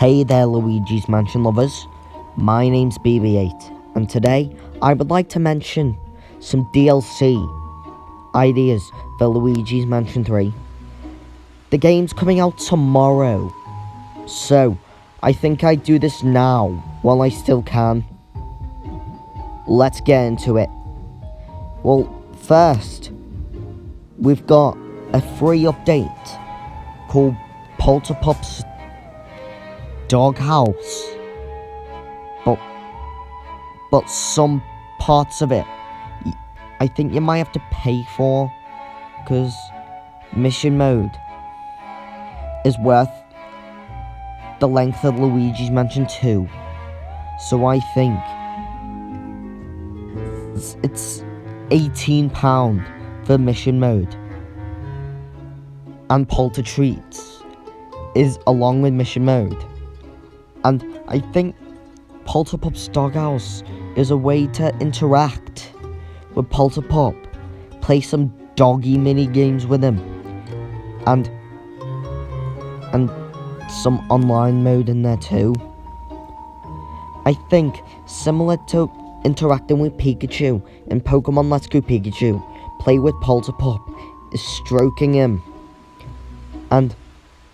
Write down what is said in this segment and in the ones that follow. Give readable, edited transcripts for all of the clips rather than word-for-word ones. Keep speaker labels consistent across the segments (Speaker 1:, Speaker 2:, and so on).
Speaker 1: Hey there, Luigi's Mansion lovers. My name's BB8, and today I would like to mention some DLC ideas for Luigi's Mansion 3. The game's coming out tomorrow, so I think I'd do this now while I still can. Let's get into it. Well, first, we've got a free update called Polterpup's Doghouse, but some parts of it I think you might have to pay for, because mission mode is worth the length of Luigi's Mansion 2, so I think it's £18 for mission mode, and Polter Treats is along with mission mode. And I think Polterpup's Doghouse is a way to interact with Polterpup, play some doggy mini games with him, and some online mode in there too. I think similar to interacting with Pikachu in Pokemon Let's Go Pikachu, play with Polterpup is stroking him and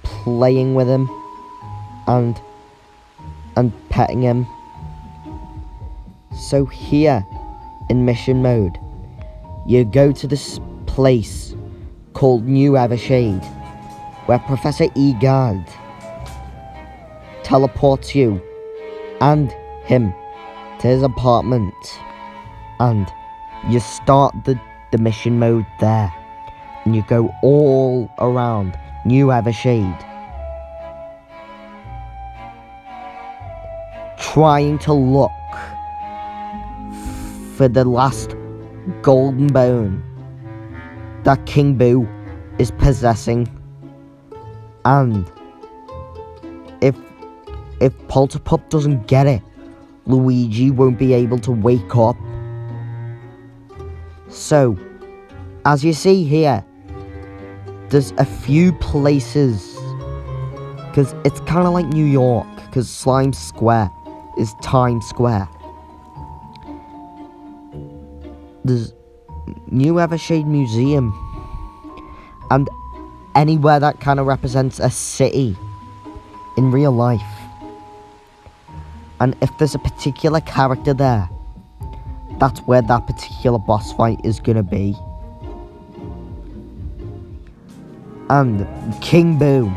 Speaker 1: playing with him and petting him. So here in mission mode, you go to this place called New Evershade, where Professor Egad teleports you and him to his apartment, and you start the mission mode there, and you go all around New Evershade, trying to look for the last golden bone that King Boo is possessing. And if Polterpup doesn't get it, Luigi won't be able to wake up. So, as you see here, there's a few places, because it's kind of like New York, because Slime Square is Times Square. There's New Evershade Museum, and anywhere that kind of represents a city in real life. And if there's a particular character there, that's where that particular boss fight is gonna be. And King Boo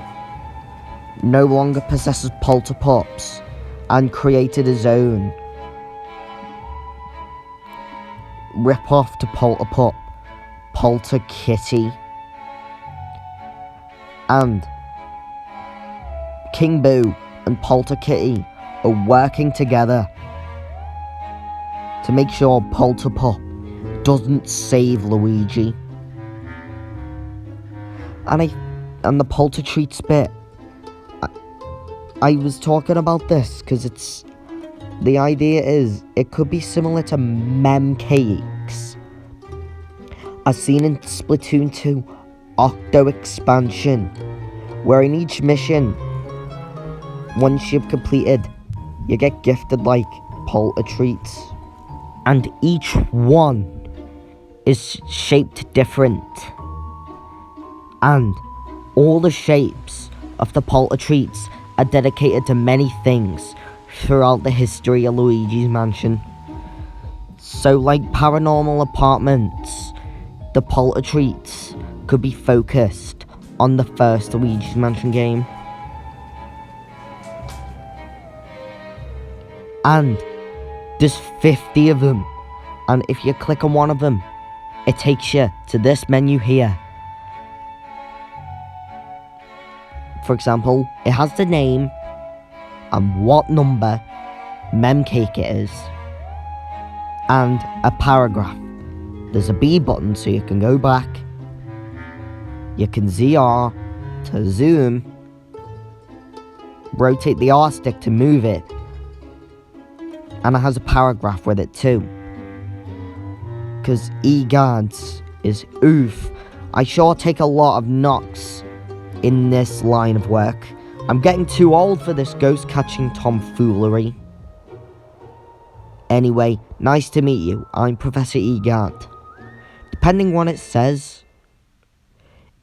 Speaker 1: no longer possesses Polterpups and created his own rip-off to Polterpup, Polter Kitty. And King Boo and Polter Kitty are working together to make sure Polterpup doesn't save Luigi. And the Polter Treats bit, I was talking about this because the idea is it could be similar to mem cakes as seen in Splatoon 2 Octo Expansion, where in each mission, once you've completed, you get gifted like Polter Treats, and each one is shaped different, and all the shapes of the Polter Treats are dedicated to many things throughout the history of Luigi's Mansion. So like paranormal apartments, the Polter Treats could be focused on the first Luigi's Mansion game. And there's 50 of them, and if you click on one of them, it takes you to this menu here. For example, it has the name and what number mem cake it is, and a paragraph. There's a B button so you can go back, you can ZR to zoom, rotate the R stick to move it, and it has a paragraph with it too, because EGADS is oof. I sure take a lot of knocks in this line of work, I'm getting too old for this ghost catching tomfoolery. Anyway, nice to meet you. I'm Professor Egad. Depending on what it says,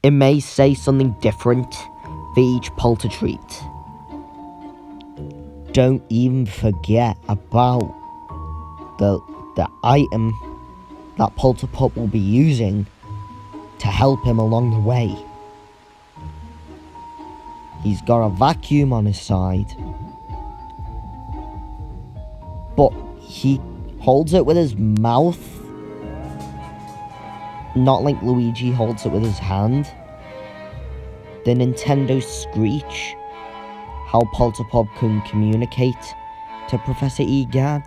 Speaker 1: it may say something different for each polter treat. Don't even forget about the item that Polterpup will be using to help him along the way. He's got a vacuum on his side, but he holds it with his mouth, not like Luigi holds it with his hand. The Nintendo Screech, how Polterpup can communicate to Professor Egad,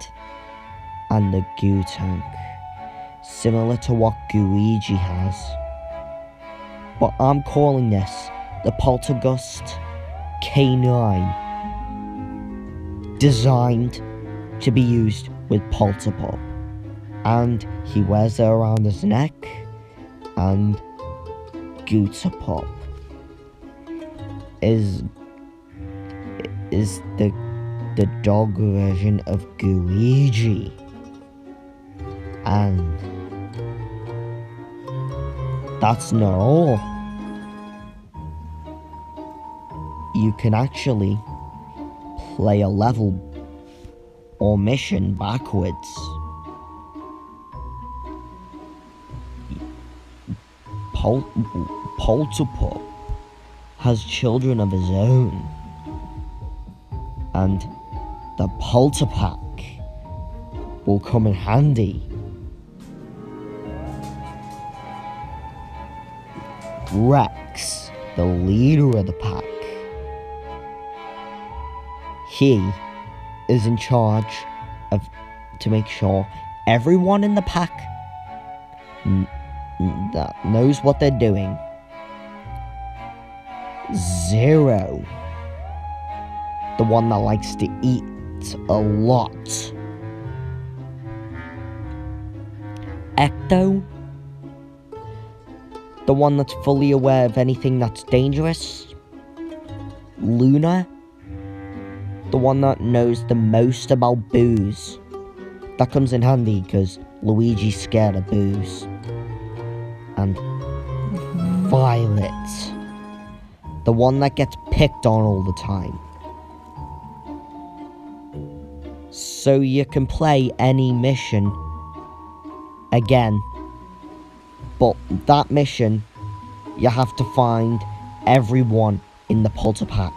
Speaker 1: and the Goo Tank, similar to what Luigi has. But I'm calling this the Poltergust K9, designed to be used with Polterpup, and he wears it around his neck, and Gooterpup is the dog version of Luigi, and that's not all. You can actually play a level or mission backwards. Polterpup has children of his own, and the Polter Pack will come in handy. Rex, the leader of the pack, he is in charge of to make sure everyone in the pack that knows what they're doing. Zero, the one that likes to eat a lot. Ecto, the one that's fully aware of anything that's dangerous. Luna, the one that knows the most about booze. That comes in handy because Luigi's scared of booze. And Violet, the one that gets picked on all the time. So you can play any mission again, but that mission you have to find everyone in the Polter Pack,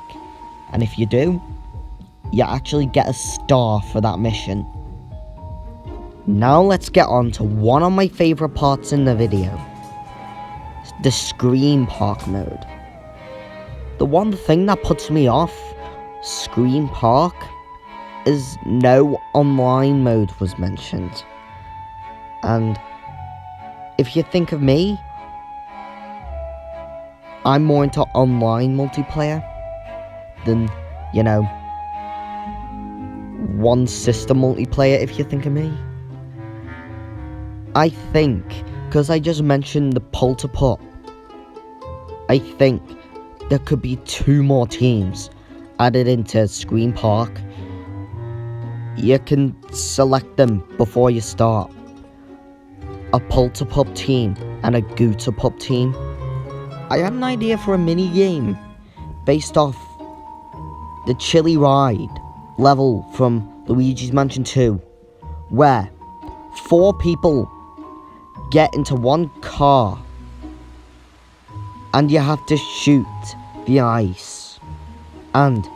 Speaker 1: and if you do, you actually get a star for that mission. Now let's get on to one of my favourite parts in the video, the Scream Park mode. The one thing that puts me off Scream Park is no online mode was mentioned. And if you think of me, I'm more into online multiplayer than, one system multiplayer, if you think of me. I think, because I just mentioned the Polterpup, I think there could be 2 more teams added into Scream Park. You can select them before you start. A Polterpup team and a Gooterpup team. I had an idea for a mini game based off the Chili Ride level from Luigi's Mansion 2, where 4 people get into one car and you have to shoot the ice, and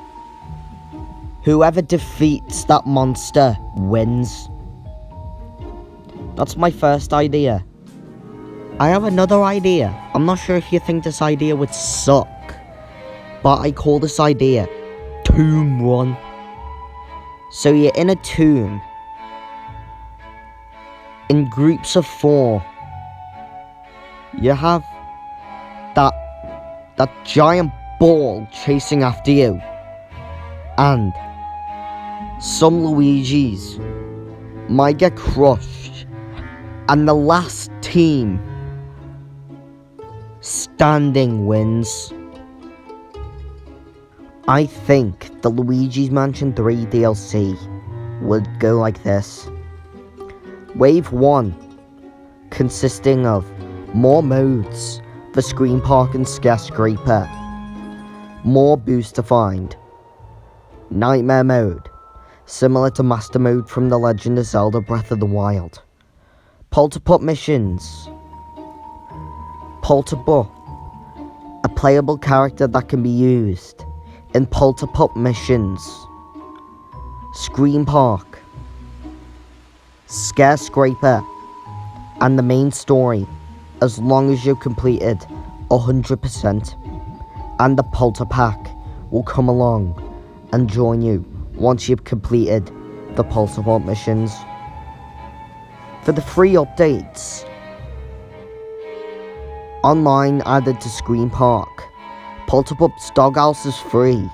Speaker 1: whoever defeats that monster wins. That's my first idea. I have another idea. I'm not sure if you think this idea would suck, but I call this idea Tomb Run. So you're in a tomb in groups of 4. You have that giant ball chasing after you, and some Luigis might get crushed, and the last team standing wins. I think the Luigi's Mansion 3 DLC would go like this. Wave 1, consisting of more modes for Scream Park and Skyscraper, more boosts to find, Nightmare Mode, similar to Master Mode from The Legend of Zelda Breath of the Wild, Polterpup missions, Polterpup, a playable character that can be used in Polterpup missions, Scream Park, Skyscraper, and the main story, as long as you've completed 100%, and the Polter Pack will come along and join you once you've completed the Polterpup missions. For the free updates, online added to Scream Park, Polterpup's Doghouse is free,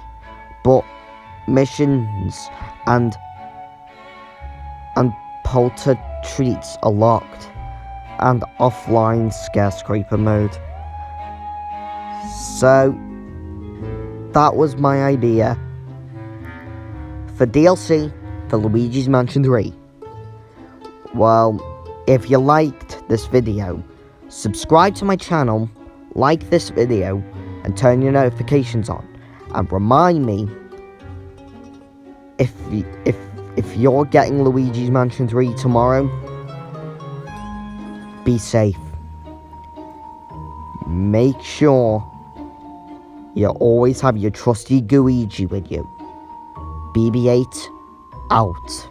Speaker 1: but missions and Polter treats are locked, and offline Skyscraper mode. So, that was my idea for DLC for Luigi's Mansion 3. Well, if you liked this video, subscribe to my channel, like this video, and turn your notifications on. And remind me, if you're getting Luigi's Mansion 3 tomorrow, be safe. Make sure you always have your trusty Luigi with you. BB8 out.